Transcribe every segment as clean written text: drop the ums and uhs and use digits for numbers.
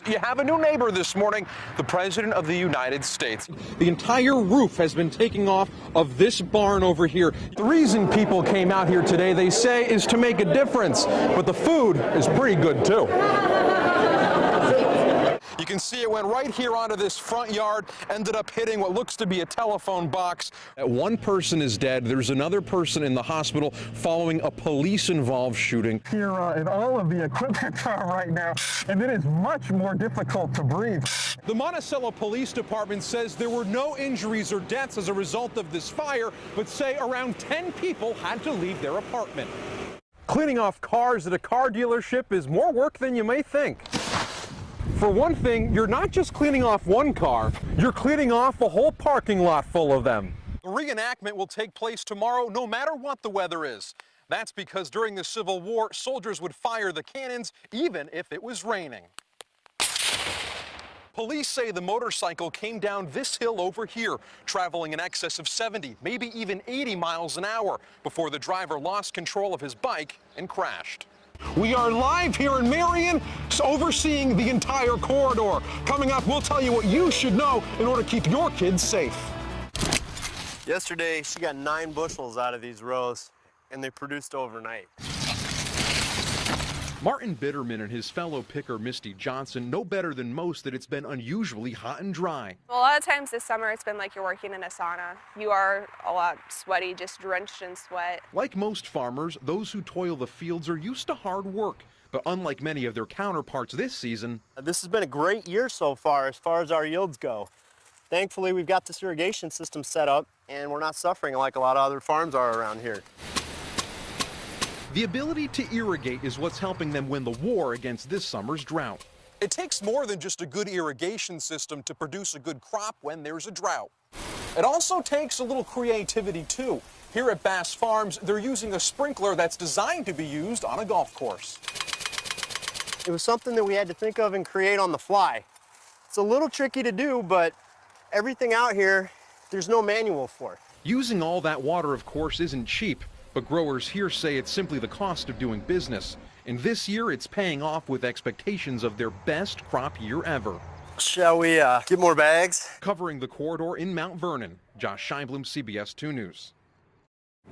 You have a new neighbor this morning, the President of the United States. The entire roof has been taken off of this barn over here. The reason people came out here today, they say, is to make a difference. But the food is pretty good, too. You can see it went right here onto this front yard, ended up hitting what looks to be a telephone box. One person is dead. There's another person in the hospital following a police-involved shooting. Here in all of the equipment right now, and it is much more difficult to breathe. The Monticello Police Department says there were no injuries or deaths as a result of this fire, but say around 10 people had to leave their apartment. Cleaning off cars at a car dealership is more work than you may think. For one thing, you're not just cleaning off one car, you're cleaning off a whole parking lot full of them. The reenactment will take place tomorrow no matter what the weather is. That's because during the Civil War, soldiers would fire the cannons even if it was raining. Police say the motorcycle came down this hill over here, traveling in excess of 70, maybe even 80 miles an hour, before the driver lost control of his bike and crashed. We are live here in Marion, overseeing the entire corridor. Coming up, we'll tell you what you should know in order to keep your kids safe. Yesterday, she got 9 bushels out of these rows, and they produced overnight. Martin Bitterman and his fellow picker, Misty Johnson, know better than most that it's been unusually hot and dry. A lot of times this summer, it's been like you're working in a sauna. You are a lot sweaty, just drenched in sweat. Like most farmers, those who toil the fields are used to hard work. But unlike many of their counterparts this season, this has been a great year so far as our yields go. Thankfully, we've got this irrigation system set up, and we're not suffering like a lot of other farms are around here. The ability to irrigate is what's helping them win the war against this summer's drought. It takes more than just a good irrigation system to produce a good crop when there's a drought. It also takes a little creativity, too. Here at Bass Farms, they're using a sprinkler that's designed to be used on a golf course. It was something that we had to think of and create on the fly. It's a little tricky to do, but everything out here, there's no manual for. Using all that water, of course, isn't cheap. But growers here say it's simply the cost of doing business. And this year, it's paying off with expectations of their best crop year ever. Shall we get more bags? Covering the corridor in Mount Vernon, Josh Scheinblum, CBS 2 News.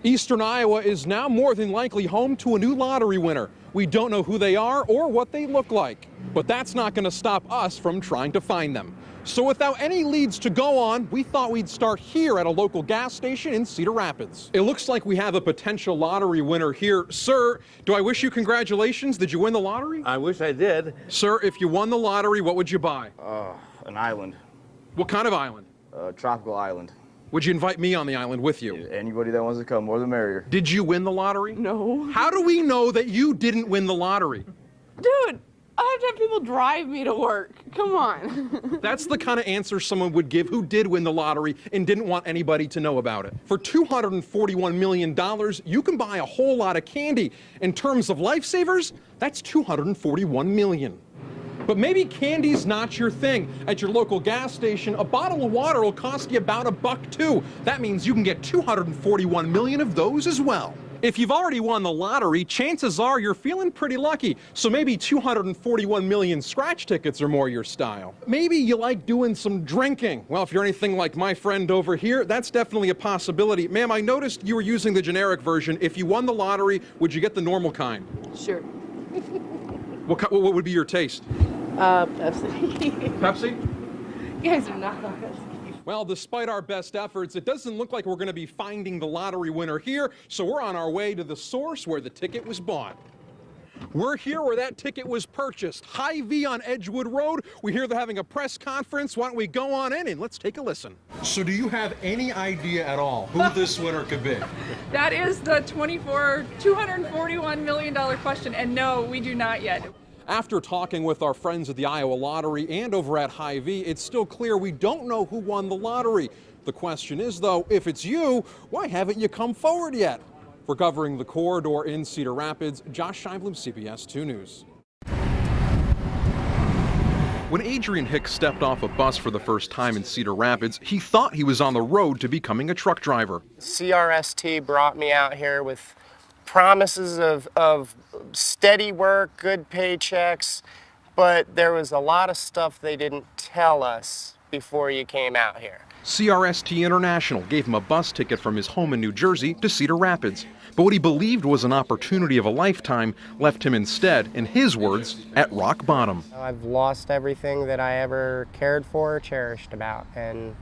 Eastern Iowa is now more than likely home to a new lottery winner. We don't know who they are or what they look like. But that's not going to stop us from trying to find them. So without any leads to go on, we thought we'd start here at a local gas station in Cedar Rapids. It looks like we have a potential lottery winner here. Sir, do I wish you congratulations? Did you win the lottery? I wish I did. Sir, if you won the lottery, what would you buy? An island. What kind of island? A tropical island. Would you invite me on the island with you? Anybody that wants to come, more the merrier. Did you win the lottery? No. How do we know that you didn't win the lottery? Dude, I have to have people drive me to work. Come on. That's the kind of answer someone would give who did win the lottery and didn't want anybody to know about it. For $241 million, you can buy a whole lot of candy. In terms of lifesavers, that's $241 million. But maybe candy's not your thing. At your local gas station, a bottle of water will cost you about $1 too. That means you can get 241 million of those as well. If you've already won the lottery, chances are you're feeling pretty lucky. So maybe 241 million scratch tickets are more your style. Maybe you like doing some drinking. Well, if you're anything like my friend over here, that's definitely a possibility. Ma'am, I noticed you were using the generic version. If you won the lottery, would you get the normal kind? Sure. What would be your taste? Pepsi. Pepsi? You guys are not Pepsi. Well, despite our best efforts, it doesn't look like we're going to be finding the lottery winner here, so we're on our way to the source where the ticket was bought. We're here where that ticket was purchased, Hy-Vee on Edgewood Road. We hear they're having a press conference. Why don't we go on in and let's take a listen. So do you have any idea at all who this winner could be? That is the $241 million question, and no, we do not yet. After talking with our friends at the Iowa Lottery and over at Hy-Vee, it's still clear we don't know who won the lottery. The question is, though, if it's you, why haven't you come forward yet? For covering the corridor in Cedar Rapids, Josh Scheinblum, CBS 2 News. When Adrian Hicks stepped off a bus for the first time in Cedar Rapids, he thought he was on the road to becoming a truck driver. CRST brought me out here with promises of steady work, good paychecks, but there was a lot of stuff they didn't tell us before you came out here. CRST International gave him a bus ticket from his home in New Jersey to Cedar Rapids. But what he believed was an opportunity of a lifetime left him instead, in his words, at rock bottom. I've lost everything that I ever cared for or cherished about, and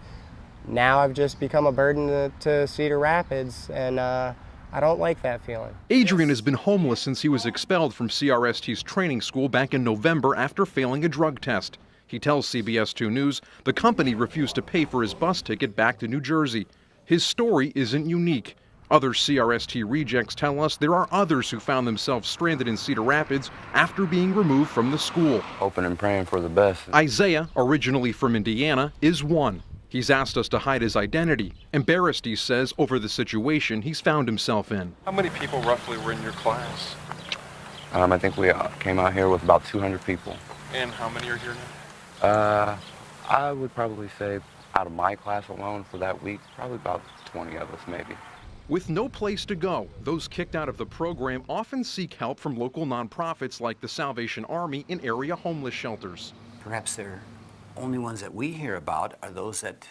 now I've just become a burden to Cedar Rapids, and I don't like that feeling. Adrian has been homeless since he was expelled from CRST's training school back in November after failing a drug test. He tells CBS 2 News the company refused to pay for his bus ticket back to New Jersey. His story isn't unique. Other CRST rejects tell us there are others who found themselves stranded in Cedar Rapids after being removed from the school. Hoping and praying for the best. Isaiah, originally from Indiana, is one. He's asked us to hide his identity. Embarrassed, he says, over the situation he's found himself in. How many people roughly were in your class? I think we came out here with about 200 people. And how many are here now? I would probably say out of my class alone for that week, probably about 20 of us maybe. With no place to go, those kicked out of the program often seek help from local nonprofits like the Salvation Army in area homeless shelters. Perhaps they're only ones that we hear about are those that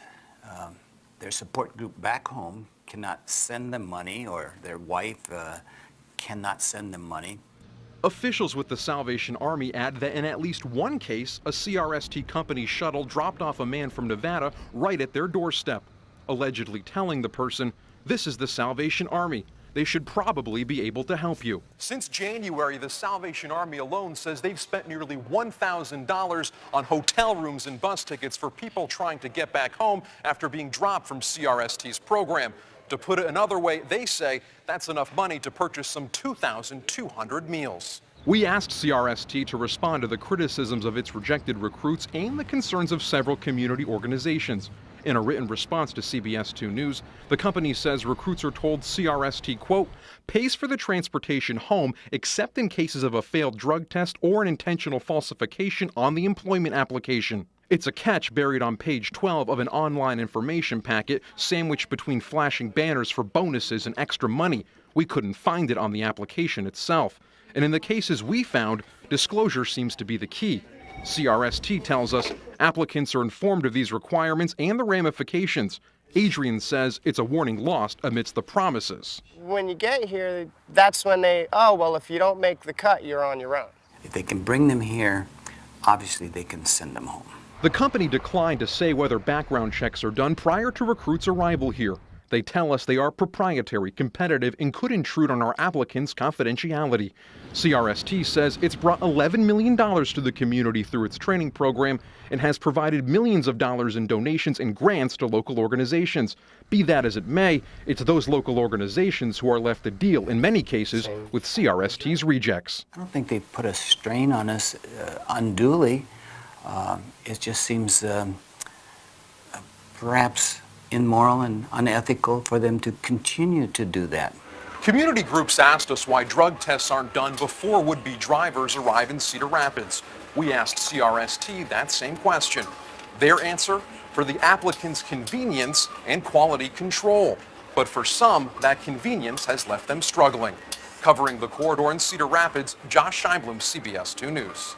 their support group back home cannot send them money, or their wife cannot send them money. Officials with the Salvation Army add that in at least one case, a CRST company shuttle dropped off a man from Nevada right at their doorstep, allegedly telling the person, "This is the Salvation Army. They should probably be able to help you." Since January, the Salvation Army alone says they've spent nearly $1,000 on hotel rooms and bus tickets for people trying to get back home after being dropped from CRST's program. To put it another way, they say that's enough money to purchase some 2,200 meals. We asked CRST to respond to the criticisms of its rejected recruits and the concerns of several community organizations. In a written response to CBS 2 News, the company says recruits are told CRST, quote, pays for the transportation home except in cases of a failed drug test or an intentional falsification on the employment application. It's a catch buried on page 12 of an online information packet sandwiched between flashing banners for bonuses and extra money. We couldn't find it on the application itself. And in the cases we found, disclosure seems to be the key. CRST tells us applicants are informed of these requirements and the ramifications. Adrian says it's a warning lost amidst the promises. When you get here, that's when well, if you don't make the cut, you're on your own. If they can bring them here, obviously they can send them home. The company declined to say whether background checks are done prior to recruits' arrival here. They tell us they are proprietary, competitive, and could intrude on our applicants' confidentiality. CRST says it's brought $11 million to the community through its training program and has provided millions of dollars in donations and grants to local organizations. Be that as it may, it's those local organizations who are left to deal, in many cases, with CRST's rejects. I don't think they've put a strain on us unduly. It just seems perhaps immoral and unethical for them to continue to do that. Community groups asked us why drug tests aren't done before would-be drivers arrive in Cedar Rapids. We asked CRST that same question. Their answer? For the applicant's convenience and quality control. But for some, that convenience has left them struggling. Covering the corridor in Cedar Rapids, Josh Scheinblum, CBS 2 News.